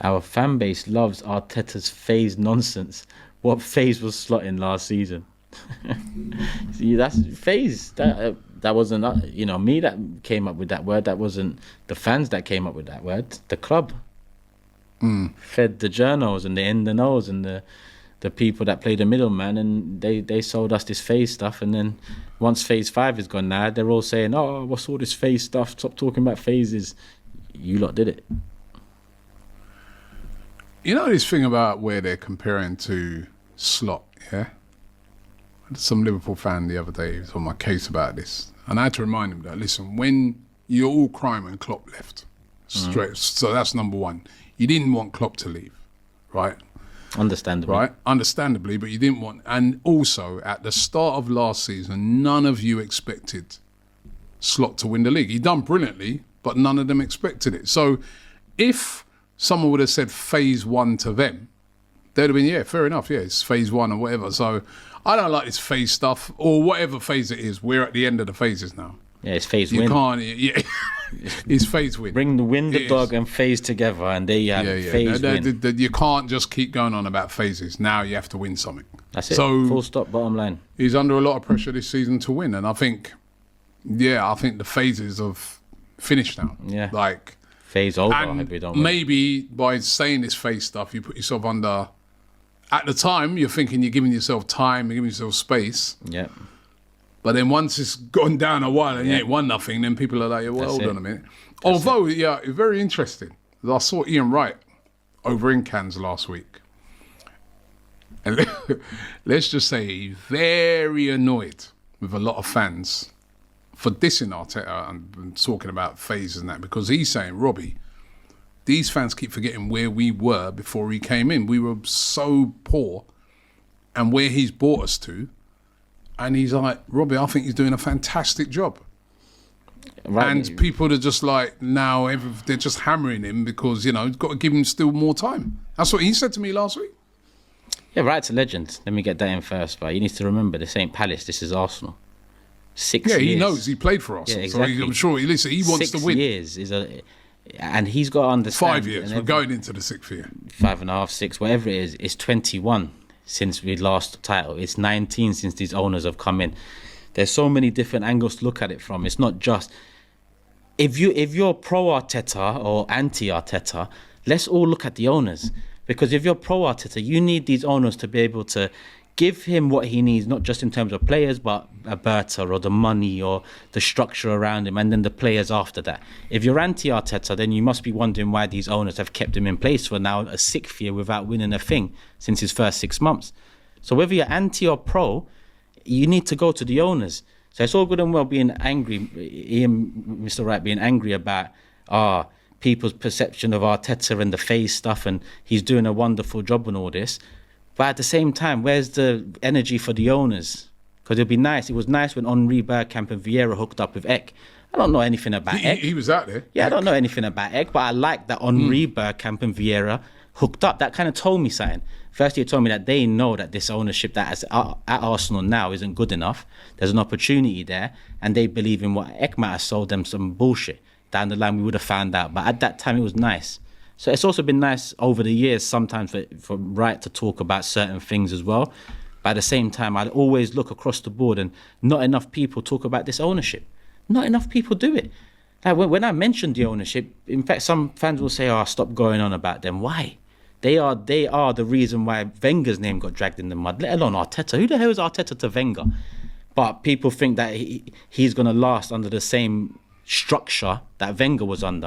Our fan base loves Arteta's phase nonsense. What phase was slotting last season? See, that's phase. That wasn't me that came up with that word. That wasn't the fans that came up with that word. The club fed the journals and the NNOs and the people that play the middleman, and they sold us this phase stuff. And then once phase 5 is gone now, they're all saying, "Oh, what's all this phase stuff? Stop talking about phases." You lot did it. You know this thing about where they're comparing to Slot, yeah? Some Liverpool fan the other day was on my case about this, and I had to remind him that, listen, when you're all crying when Klopp left, straight, so that's number one. You didn't want Klopp to leave, right? Understandably. Right? Understandably, but you didn't want... And also, at the start of last season, none of you expected Slot to win the league. He done brilliantly, but none of them expected it. So if someone would have said phase 1 to them, they'd have been, yeah, fair enough, yeah, it's phase 1 or whatever. So I don't like this phase stuff, or whatever phase it is. We're at the end of the phases now. Yeah, it's phase you win. You can't, yeah. It's phase win. Bring the win, the dog, and phase together, and there you have phase win. You can't just keep going on about phases. Now you have to win something. That's it. So full stop, bottom line. He's under a lot of pressure this season to win, and I think the phases have finished now. Yeah. Like phase over. And maybe by saying this phase stuff, you put yourself under. At the time, you're thinking you're giving yourself time, you're giving yourself space. Yeah. But then once it's gone down a while and you ain't won nothing, then people are like, yeah, well, hold on a minute. Although, it's very interesting. I saw Ian Wright over in Cannes last week. And let's just say very annoyed with a lot of fans for dissing Arteta and talking about phases and that, because he's saying, Robbie, these fans keep forgetting where we were before he came in. We were so poor, and where he's brought us to. And he's like, Robbie, I think he's doing a fantastic job. Right. And people are just like, now they're just hammering him because, he's got to give him still more time. That's what he said to me last week. Yeah, Wright's a legend. Let me get that in first. But you need to remember, this ain't Palace, this is Arsenal. 6 years. Yeah, he knows. He played for Arsenal. Yeah, exactly. So I'm sure, he wants to win. 6 years and he's got to understand. 5 years. We're going into the 6th year. 5.5, 6, whatever it is. It's 21 since we lost the title. It's 19 since these owners have come in. There's so many different angles to look at it from. It's not just... If you're pro-Arteta or anti-Arteta, let's all look at the owners. Because if you're pro-Arteta, you need these owners to be able to give him what he needs, not just in terms of players, but Alberta or the money or the structure around him, and then the players after that. If you're anti-Arteta, then you must be wondering why these owners have kept him in place for now a 6th year without winning a thing since his first 6 months. So whether you're anti or pro, you need to go to the owners. So it's all good and well being angry, Mr. Wright being angry about people's perception of Arteta and the phase stuff, and he's doing a wonderful job and all this. But at the same time, where's the energy for the owners? Because it'd be nice. It was nice when Henri Bergkamp and Vieira hooked up with Ek. I don't know anything about Ek. He was out there. Yeah, I don't know anything about Ek, but I like that Henri Bergkamp and Vieira hooked up. That kind of told me something. Firstly, it told me that they know that this ownership that is at Arsenal now isn't good enough. There's an opportunity there, and they believe in what Ek might have sold them some bullshit. Down the line, we would have found out. But at that time, it was nice. So it's also been nice over the years sometimes for Wright to talk about certain things as well. But at the same time, I'd always look across the board and not enough people talk about this ownership. Not enough people do it. Like when I mentioned the ownership, in fact, some fans will say, stop going on about them. Why? They are the reason why Wenger's name got dragged in the mud, let alone Arteta. Who the hell is Arteta to Wenger? But people think that he's going to last under the same structure that Wenger was under.